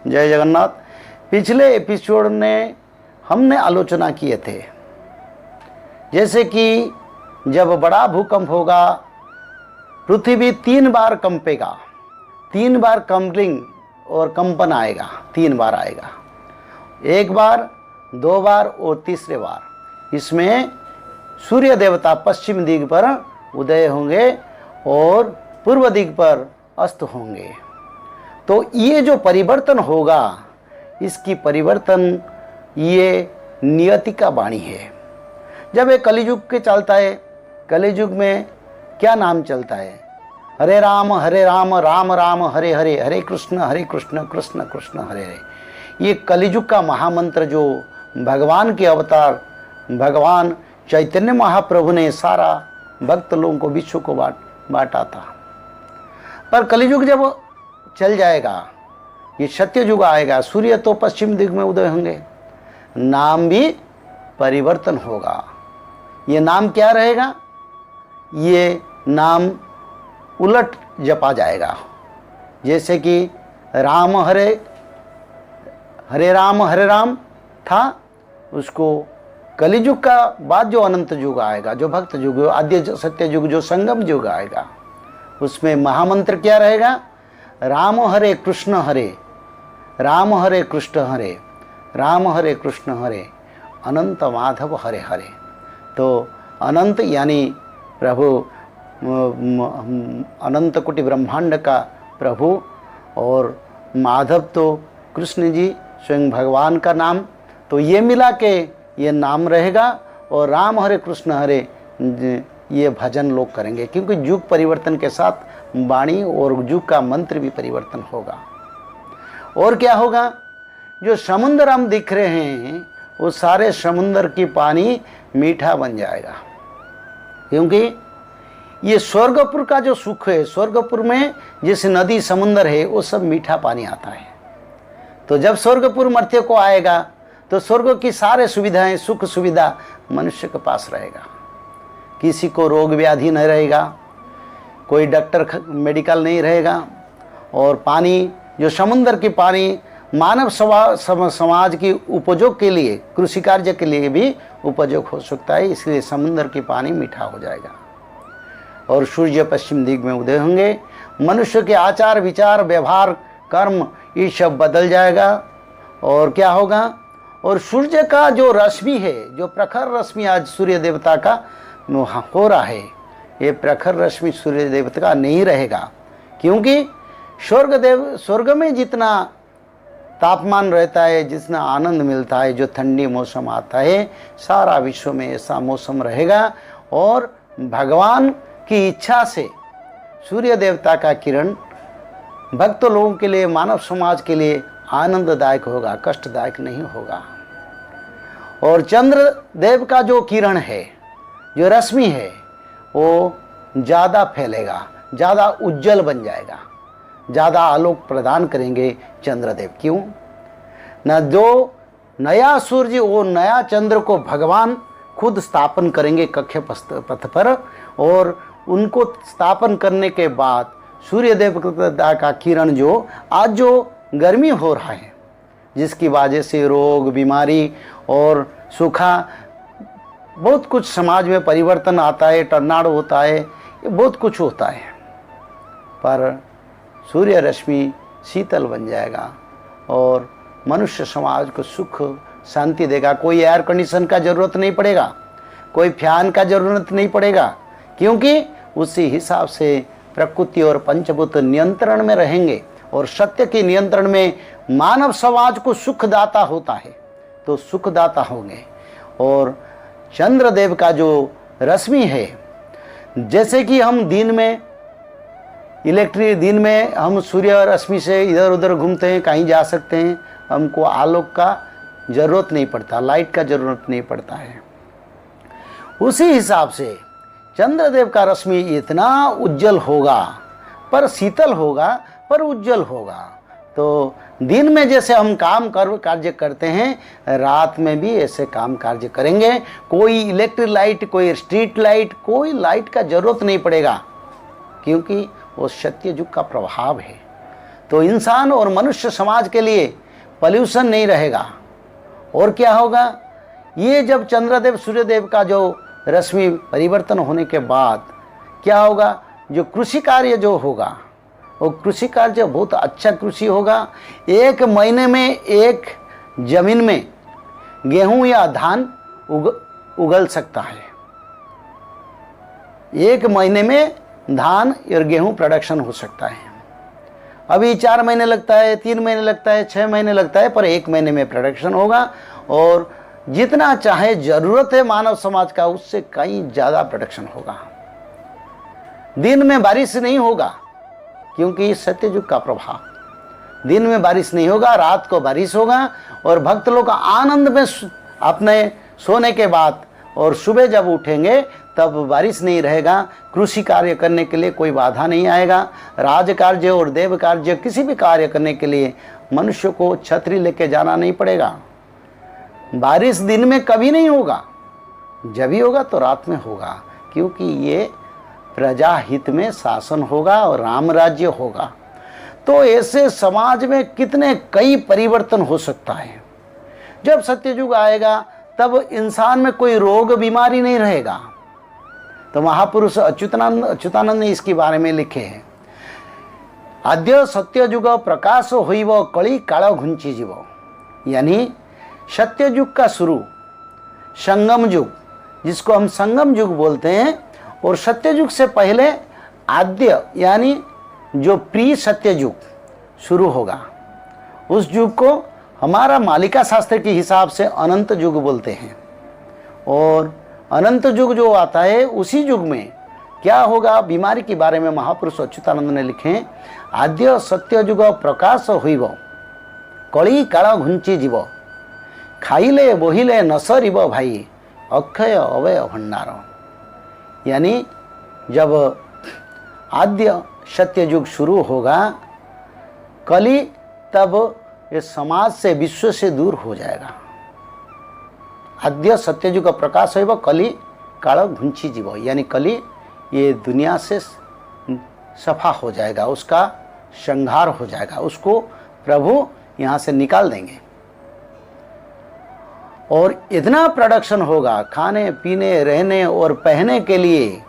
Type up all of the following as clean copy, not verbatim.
जय जगन्नाथ। पिछले एपिसोड में हमने आलोचना किए थे जैसे कि जब बड़ा भूकंप होगा पृथ्वी 3 बार कंपेगा, 3 बार कंपलिंग और कंपन आएगा, 3 बार आएगा, 1 बार, 2 बार और तीसरे बार। इसमें सूर्य देवता पश्चिम दिग पर उदय होंगे और पूर्व दिग पर अस्त होंगे। तो ये जो परिवर्तन होगा, इसकी परिवर्तन ये नियति का वाणी है। जब ये कलियुग के चलता है, कलियुग में क्या नाम चलता है? हरे राम राम राम हरे हरे, हरे कृष्ण कृष्ण कृष्ण हरे हरे। ये कलियुग का महामंत्र जो भगवान के अवतार भगवान चैतन्य महाप्रभु ने सारा भक्त लोगों को, विश्व को बांटा था। पर कलियुग जब चल जाएगा, ये सत्य युग आएगा, सूर्य तो पश्चिम दिग में उदय होंगे, नाम भी परिवर्तन होगा। ये नाम क्या रहेगा? ये नाम उलट जपा जाएगा। जैसे कि राम हरे राम था, उसको कलियुग का बाद जो अनंत युग आएगा, जो भक्त युग, आद्य सत्य युग, जो संगम युग आएगा, उसमें महामंत्र क्या रहेगा? राम हरे कृष्ण हरे, राम हरे कृष्ण हरे, राम हरे कृष्ण हरे, अनंत माधव हरे हरे। तो अनंत यानी प्रभु, अनंत कोटि ब्रह्मांड का प्रभु, और माधव तो कृष्ण जी स्वयं भगवान का नाम। तो ये मिला के ये नाम रहेगा। और राम हरे कृष्ण हरे ये भजन लोग करेंगे, क्योंकि युग परिवर्तन के साथ वाणी और युग का मंत्र भी परिवर्तन होगा। और क्या होगा? जो समुद्र हम दिख रहे हैं, वो सारे समुद्र की पानी मीठा बन जाएगा, क्योंकि ये स्वर्गपुर का जो सुख है, स्वर्गपुर में जिस नदी समुद्र है, वो सब मीठा पानी आता है। तो जब स्वर्गपुर मर्त्य को आएगा, तो स्वर्ग की सारे सुविधाएं, सुख सुविधा मनुष्य के पास रहेगा। किसी को रोग व्याधि नहीं रहेगा, कोई डॉक्टर मेडिकल नहीं रहेगा। और पानी, जो समुद्र की पानी मानव समाज की उपयोग के लिए, कृषि कार्य के लिए भी उपयोग हो सकता है, इसलिए समुद्र की पानी मीठा हो जाएगा। और सूर्य पश्चिम दिग में उदय होंगे। मनुष्य के आचार विचार व्यवहार कर्म ये सब बदल जाएगा। और क्या होगा? और सूर्य का जो रश्मि है, जो प्रखर रश्मि आज सूर्य देवता का हो रहा है, ये प्रखर रश्मि सूर्य देवता का नहीं रहेगा, क्योंकि स्वर्ग में जितना तापमान रहता है, जितना आनंद मिलता है, जो ठंडी मौसम आता है, सारा विश्व में ऐसा मौसम रहेगा। और भगवान की इच्छा से सूर्य देवता का किरण भक्त लोगों के लिए, मानव समाज के लिए आनंददायक होगा, कष्टदायक नहीं होगा। और चंद्र देव का जो किरण है, जो रश्मि है, वो ज़्यादा फैलेगा, ज़्यादा उज्जवल बन जाएगा, ज़्यादा आलोक प्रदान करेंगे चंद्रदेव। क्यों न? जो नया सूर्य, वो नया चंद्र को भगवान खुद स्थापन करेंगे कक्ष पथ पर। और उनको स्थापन करने के बाद सूर्य देवता का किरण, जो आज जो गर्मी हो रहा है, जिसकी वजह से रोग बीमारी और सूखा, बहुत कुछ समाज में परिवर्तन आता है, टर्नाडो होता है, ये बहुत कुछ होता है, पर सूर्य रश्मि शीतल बन जाएगा और मनुष्य समाज को सुख शांति देगा। कोई एयर कंडीशन का ज़रूरत नहीं पड़ेगा, कोई फैन का ज़रूरत नहीं पड़ेगा, क्योंकि उसी हिसाब से प्रकृति और पंचभूत नियंत्रण में रहेंगे। और सत्य के नियंत्रण में मानव समाज को सुखदाता होता है, तो सुखदाता होंगे। और चंद्रदेव का जो रश्मि है, जैसे कि हम दिन में हम सूर्य रश्मि से इधर उधर घूमते हैं, कहीं जा सकते हैं, हमको आलोक का ज़रूरत नहीं पड़ता, लाइट का ज़रूरत नहीं पड़ता है। उसी हिसाब से चंद्रदेव का रश्मि इतना उज्जवल होगा, पर शीतल होगा, पर उज्जवल होगा। तो दिन में जैसे हम काम कार्य करते हैं, रात में भी ऐसे काम कार्य करेंगे। कोई इलेक्ट्रिक लाइट, कोई स्ट्रीट लाइट, कोई लाइट का ज़रूरत नहीं पड़ेगा, क्योंकि वो सत्य युग का प्रभाव है। तो इंसान और मनुष्य समाज के लिए पॉल्यूशन नहीं रहेगा। और क्या होगा, ये जब चंद्रदेव सूर्यदेव का जो रश्मि परिवर्तन होने के बाद क्या होगा, जो कृषि कार्य जो होगा वो कृषि कार्य बहुत अच्छा कृषि होगा। 1 महीने में एक जमीन में गेहूं या धान उगल सकता है। 1 महीने में धान और गेहूं प्रोडक्शन हो सकता है। अभी 4 महीने लगता है, 3 महीने लगता है, 6 महीने लगता है, पर 1 महीने में प्रोडक्शन होगा। और जितना चाहे जरूरत है मानव समाज का, उससे कहीं ज़्यादा प्रोडक्शन होगा। दिन में बारिश नहीं होगा, क्योंकि सत्ययुग का प्रभाव। दिन में बारिश नहीं होगा, रात को बारिश होगा। और भक्त लोग आनंद में अपने सोने के बाद और सुबह जब उठेंगे तब बारिश नहीं रहेगा। कृषि कार्य करने के लिए कोई बाधा नहीं आएगा। राज कार्य और देव कार्य किसी भी कार्य करने के लिए मनुष्य को छतरी लेके जाना नहीं पड़ेगा। बारिश दिन में कभी नहीं होगा, जब भी होगा तो रात में होगा, क्योंकि ये प्रजा हित में शासन होगा और राम राज्य होगा। तो ऐसे समाज में कितने कई परिवर्तन हो सकता है। जब सत्ययुग आएगा तब इंसान में कोई रोग बीमारी नहीं रहेगा। तो महापुरुष अच्युतानंद ने इसके बारे में लिखे हैं, आद्य सत्ययुग प्रकाश होइब कली काल घुंची जीव। यानी सत्ययुग का शुरू संगम युग, जिसको हम संगम युग बोलते हैं, और सत्ययुग से पहले आद्य यानी जो प्री सत्ययुग शुरू होगा। उस युग को हमारा मालिका शास्त्र के हिसाब से अनंत युग बोलते हैं। और अनंत युग जो आता है, उसी युग में क्या होगा, बीमारी के बारे में महापुरुष अच्युतानंद ने लिखे, आद्य सत्ययुग प्रकाश होइब कली काल घुंची जीव। खाइले बोहिले न सरिब भाई अक्षय अवय भंडार। यानी जब आद्य सत्ययुग शुरू होगा कली, तब ये समाज से विश्व से दूर हो जाएगा। आद्य सत्ययुग प्रकाश होइब कली काल घुंची जीव। यानी कली ये दुनिया से सफा हो जाएगा, उसका संहार हो जाएगा, उसको प्रभु यहाँ से निकाल देंगे। और इतना प्रोडक्शन होगा, खाने पीने रहने और पहनने के लिए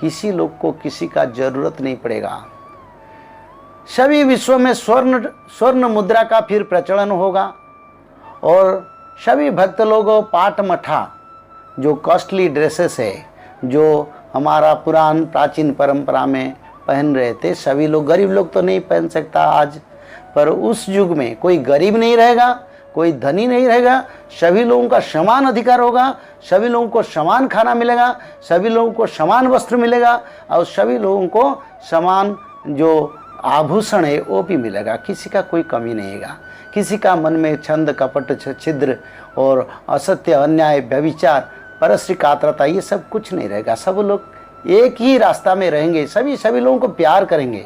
किसी लोग को किसी का जरूरत नहीं पड़ेगा। सभी विश्व में स्वर्ण मुद्रा का फिर प्रचलन होगा। और सभी भक्त लोग पाट मठा, जो कॉस्टली ड्रेसेस है, जो हमारा पुरान प्राचीन परंपरा में पहन रहे थे, सभी लोग, गरीब लोग तो नहीं पहन सकता आज, पर उस युग में कोई गरीब नहीं रहेगा, कोई धनी नहीं रहेगा। सभी लोगों का समान अधिकार होगा, सभी लोगों को समान खाना मिलेगा, सभी लोगों को समान वस्त्र मिलेगा, और सभी लोगों को समान जो आभूषण है वो भी मिलेगा। किसी का कोई कमी नहीं होगा। किसी का मन में छंद कपट छिद्र और असत्य अन्याय व्यभिचार परस्त्री कातरता ये सब कुछ नहीं रहेगा। सब लोग एक ही रास्ता में रहेंगे, सभी लोगों को प्यार करेंगे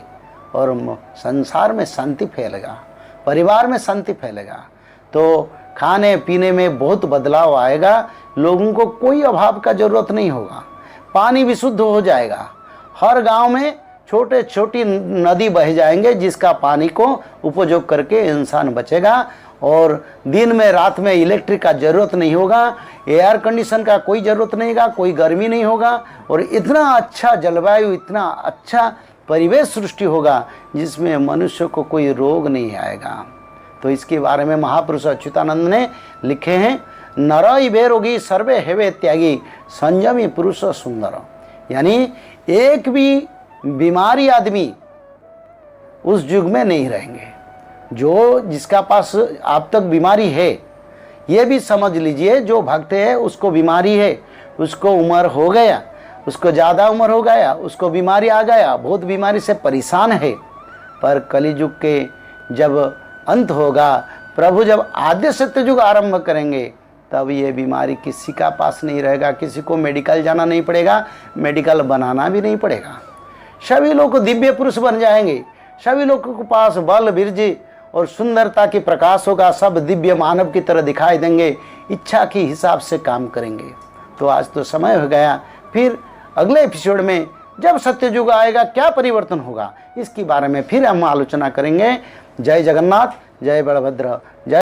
और संसार में शांति फैलेगा, परिवार में शांति फैलेगा। तो खाने पीने में बहुत बदलाव आएगा। लोगों को कोई अभाव का जरूरत नहीं होगा। पानी विशुद्ध हो जाएगा। हर गांव में छोटे छोटी नदी बह जाएंगे, जिसका पानी को उपयोग करके इंसान बचेगा। और दिन में रात में इलेक्ट्रिक का जरूरत नहीं होगा, एयर कंडीशन का कोई ज़रूरत नहीं होगा, कोई गर्मी नहीं होगा। और इतना अच्छा जलवायु, इतना अच्छा परिवेश सृष्टि होगा जिसमें मनुष्य को कोई रोग नहीं आएगा। तो इसके बारे में महापुरुष अच्युतानंद ने लिखे हैं, नर इबे रोगी सर्वे हेवे त्यागी संयमी पुरुष सुंदर। यानी एक भी बीमारी आदमी उस युग में नहीं रहेंगे। जो जिसका पास अब तक बीमारी है, ये भी समझ लीजिए, जो भक्त है उसको बीमारी है, उसको उम्र हो गया, उसको ज़्यादा उम्र हो गया, उसको बीमारी आ गया, बहुत बीमारी से परेशान है। पर कलियुग के जब अंत होगा, प्रभु जब आद्य सत्ययुग आरंभ करेंगे, तब ये बीमारी किसी का पास नहीं रहेगा। किसी को मेडिकल जाना नहीं पड़ेगा, मेडिकल बनाना भी नहीं पड़ेगा। सभी लोग दिव्य पुरुष बन जाएंगे। सभी लोगों के पास बल बीर्ज और सुंदरता की प्रकाश होगा। सब दिव्य मानव की तरह दिखाई देंगे, इच्छा के हिसाब से काम करेंगे। तो आज तो समय हो गया, फिर अगले एपिसोड में जब सत्ययुग आएगा क्या परिवर्तन होगा, इसके बारे में फिर हम आलोचना करेंगे। जय जगन्नाथ, जय बलभद्र, जय